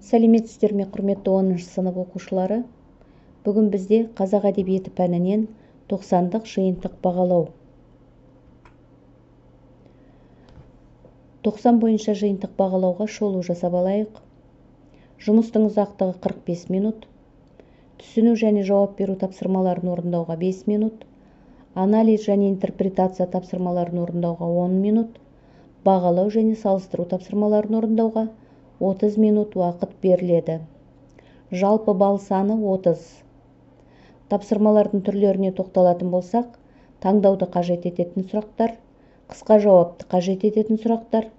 Сәлеметсіздер ме, құрметті 10-шы сынып оқушылары? Бүгін бізде қазақ әдебиеті пәнінен 90-дық жиынтық бағалау. 90 бойынша жиынтық бағалауға шолу жасап алайық. Жұмыстың ұзақтығы 45 минут. Түсіну және жауап беру тапсырмаларын орындауға 5 минут. Анализ және интерпретация тапсырмаларын орындауға 10 минут. Бағалау және салыстыру тапсырмаларын орындауға 30 минут уақыт беріледі. Жалпы балл саны 30. Тапсырмалардың түрлеріне тоқталатын болсақ, таңдауды қажет ететін сұрақтар, қысқа жауапты қажет ететін сұрақтар,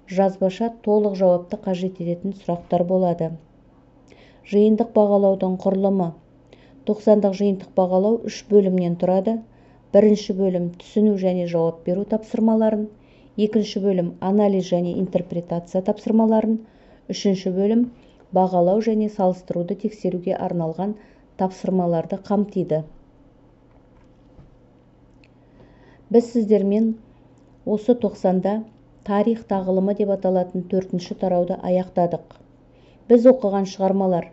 жазбаша толық жауапты қажет ететін сұрақтар болады. Жиынтық бағалаудың құрылымы. 90-дық жиынтық бағалау 3 бөлімнен тұрады. Бірінші бөлім түсіну және жауап беру тапсырмаларын, екінші бөлім анализ және интерпретация тапсырмаларын, үшінші бөлім бағалау және салыстыруды тексеруге арналған тапсырмаларды қамтиды. Біз сіздермен осы 90-да тарих тағылымы деп аталатын 4-ші тарауды аяқтадық. Біз оқыған шығармалар: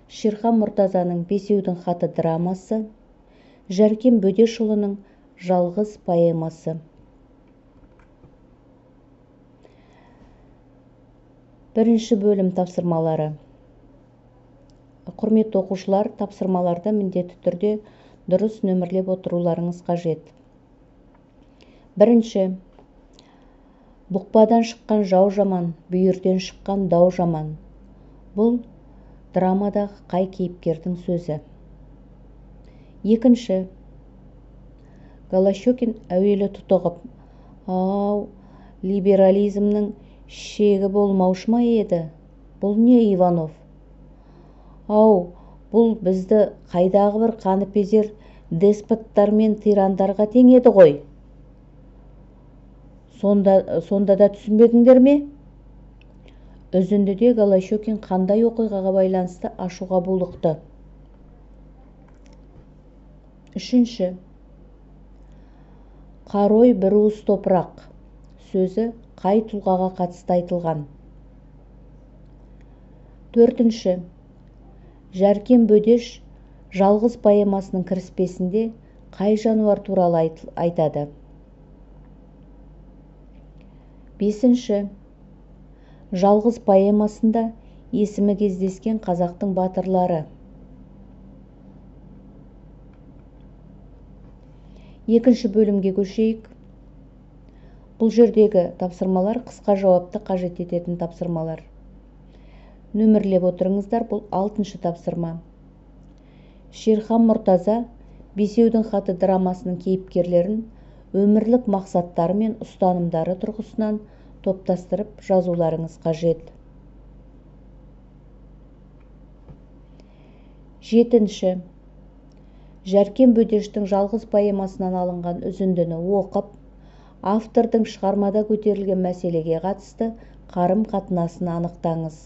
Шерхан Мұртазаның Бесеудің хаты драмасы, Жәркен Бөдешұлының Жалғыз поэмасы. Бірінші бөлім тапсырмалары. Құрметті оқушылар, тапсырмаларды міндетті түрде дұрыс нөмірлеп отыруларыңыз қажет. Бірінші: бұқпадан шыққан жау жаман, бүйірден шыққан дау жаман. Бұл драмадағы қай кейіпкердің сөзі? Екінші: Голощекин әуелі тұтығып, либерализмнің шегі болмаушы ма еді? Бұл не, Иванов? Бұл бізді қайдағы бір қаныпезер деспоттар мен тирандарға тең еді ғой. Сонда да түсінбедіңдер ме? Үзіндіде Голощекин қандай оқиғаға байланысты ашуға булықты? Үшінші: Қарой бір уыс топырақ сөзі қай тұлғаға қатысты айтылған? Төртінші: Жәркен Бөдеш Жалғыз поэмасының кіріспесінде қай жануар туралы айтады? Бесінші: Жалғыз поэмасында есімі кездескен қазақтың батырлары. Екінші бөлімге көшейік. Бұл жердегі тапсырмалар қысқа жауапты қажет ететін тапсырмалар. Нөмірлеп отырыңыздар, бұл 6-шы тапсырма. Шерхан Мұртаза Бесеудің хаты драмасының кейіпкерлерін өмірлік мақсаттары мен ұстанымдары тұрғысынан топтастырып жазуларыңыз қажет. Жетінші: Жәркен Бөдештің Жалғыз поэмасынан алынған үзіндіні оқып, автордың шығармада көтерілген мәселеге қатысты қарым-қатынасын анықтаңыз.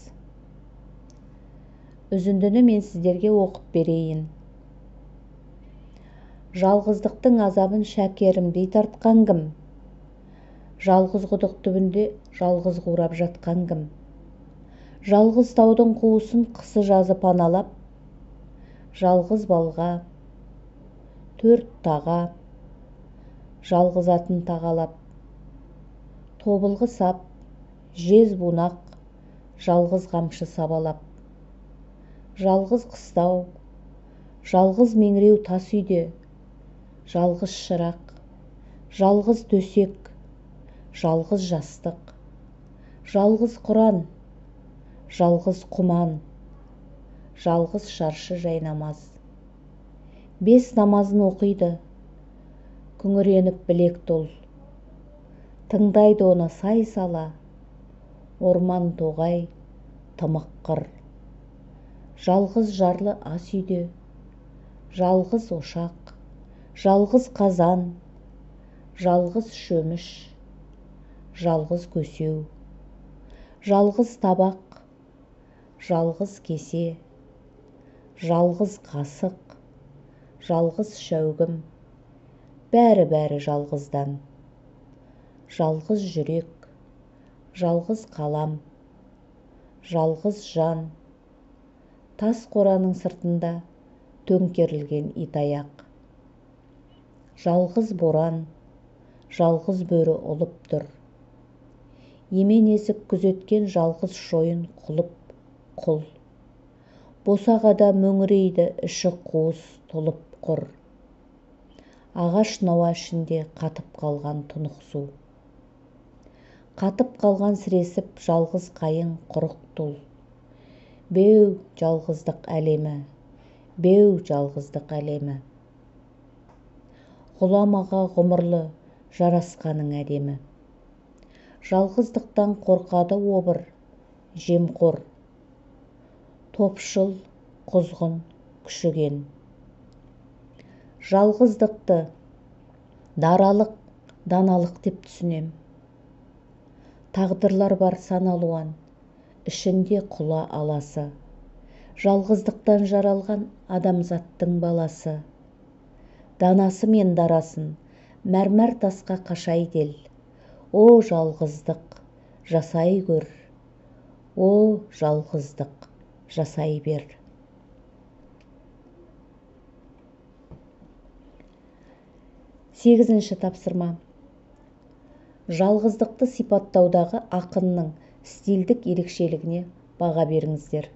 Үзіндіні мен сіздерге оқып берейін. Жалғыздықтың азабын шәкерімдей тартқан кім? Жалғыз құдық түбінде жалғыз қурап жатқан кім? Жалғыз таудың қуысын қысы жазы паналап, жалғыз балға, 4 таға, жалғыз атын тағалап, тобылғы сап, жез бунақ, жалғыз қамшы сабалап, жалғыз қыстау, жалғыз меңіреу тас үйде, жалғыз шырақ, жалғыз төсек, жалғыз жастық, жалғыз құран, жалғыз құман, жалғыз шаршы жайнамаз. 5 намазын оқиды, күңіреніп білек тол, тыңдайды оны сай сала, орман тоғай, тымық қыр. Жалғыз жарлы ас үйде, жалғыз ошақ, жалғыз қазан, жалғыз шөміш, жалғыз көсеу, жалғыз табақ, жалғыз кесе, жалғыз қасық, жалғыз шәугім, бәрі жалғыздан. Жалғыз жүрек, жалғыз қалам, жалғыз жан. Тас қораның сыртында төңкерілген итаяқ. Жалғыз боран, жалғыз бөрі ұлып тұр. Емен есіп күзеткен жалғыз шойын құлып құл. Босағада мөңірейді іші қуыс толып құр. Ағаш науа ішінде қатып қалған тұнық су. Қатып қалған сіресіп жалғыз қайың құрық тұл. Беу жалғыздық әлемі, беу жалғыздық әлемі. Ғұламаға ғұмырлы жарасқаның әдемі. Жалғыздықтан қорқады обыр, жемқор. Топшыл, құзғын, күшіген. Жалғыздықты даралық, даналық деп түсінем. Тағдырлар бар сан алуан, ішінде құла аласы. Жалғыздықтан жаралған адамзаттың баласы. Данасы мен дарасын мәрмәр тасқа қашай дел. О жалғыздық, жасай көр. О жалғыздық, жасай бер. Сегізінші тапсырма. Жалғыздықты сипаттаудағы ақынның стильдік ерекшелігіне баға беріңіздер.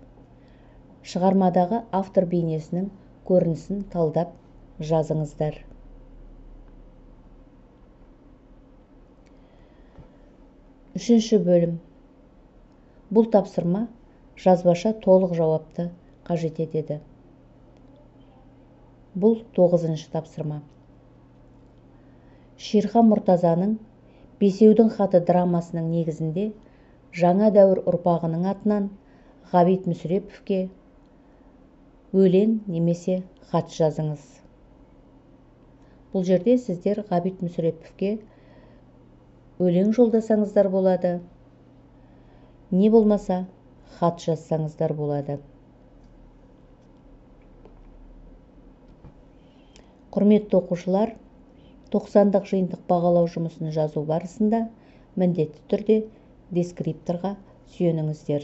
Шығармадағы автор бейнесінің көрінісін талдап жазыңыздар. Үшінші бөлім. Бұл тапсырма жазбаша толық жауапты қажет етеді. Бұл 9-шы тапсырма. Шерхан Мұртазаның Бесеудің хаты драмасының негізінде жаңа дәуір ұрпағының атынан Ғабит Мүсіреповке өлең немесе хат жазыңыз. Бұл жерде сіздер Ғабит Мүсіреповке өлең жолдасаңыздар болады, не болмаса хат жазсаңыздар болады. Құрметті оқушылар, 90-дық жиынтық бағалау жұмысын жазу барысында міндетті түрде дескрипторға сүйеніңіздер.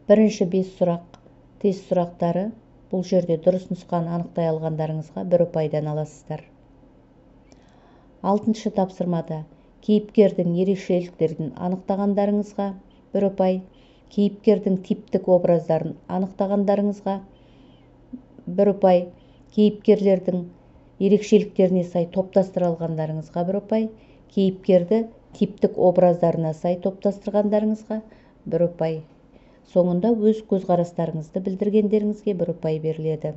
Бірінші 5 сұрақ, тест сұрақтары, бұл жерде дұрыс нұсқаны анықтай алғандарыңызға 1 ұпайдан аласыздар. 6-шы тапсырмада кейіпкердің ерекшеліктерін анықтағандарыңызға 1 ұпай, кейіпкердің типтік образдарын анықтағандарыңызға 1 ұпай, кейіпкерлердің ерекшеліктеріне сай топтастыра алғандарыңызға 1 ұпай, кейіпкерді типтік образдарына сай топтастырғандарыңызға 1 ұпай. Соңында өз көзқарастарыңызды білдіргендеріңізге 1 ұпай беріледі.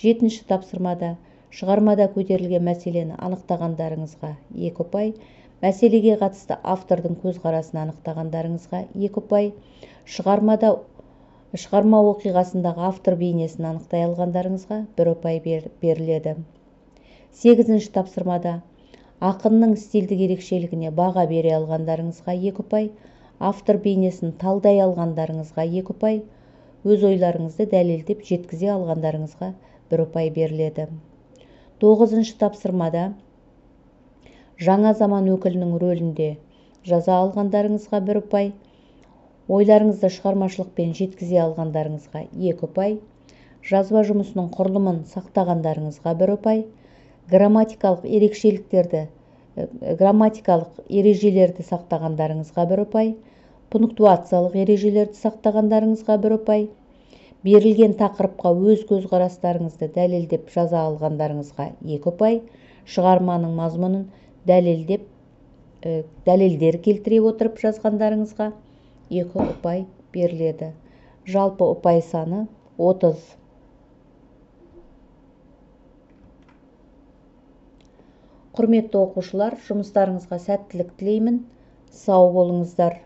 7-ші тапсырмада шығармада көтерілген мәселені анықтағандарыңызға 2 ұпай, мәселеге қатысты автордың көзқарасын анықтағандарыңызға 2 ұпай, шығарма оқиғасындағы автор бейнесін анықтай алғандарыңызға 1 ұпай беріледі. 8-ші тапсырмада ақынның стильдік ерекшелігіне баға бере алғандарыңызға 2 ұпай, автор бейнесін талдай алғандарыңызға 2 ұпай, өз ойларыңызды дәлелдеп жеткізе алғандарыңызға 1 ұпай беріледі. 9-ші тапсырмада жаңа заман өкілінің рөлінде жаза алғандарыңызға 1 ұпай, ойларыңызды шығармашылықпен жеткізе алғандарыңызға 2 ұпай, жазба жұмысының құрылымын сақтағандарыңызға 1 ұпай, грамматикалық ережелерді сақтағандарыңызға 1 ұпай, пунктуациялық ережелерді сақтағандарыңызға 1 ұпай, берілген тақырыпқа өз көзқарастарыңызды дәлелдеп жаза алғандарыңызға 2 ұпай, шығарманың мазмұнын дәлелдер келтіре отырып жазғандарыңызға 2 ұпай беріледі. Жалпы ұпай саны 30. Құрметті оқушылар, жұмыстарыңызға сәттілік тілеймін. Сау болыңыздар.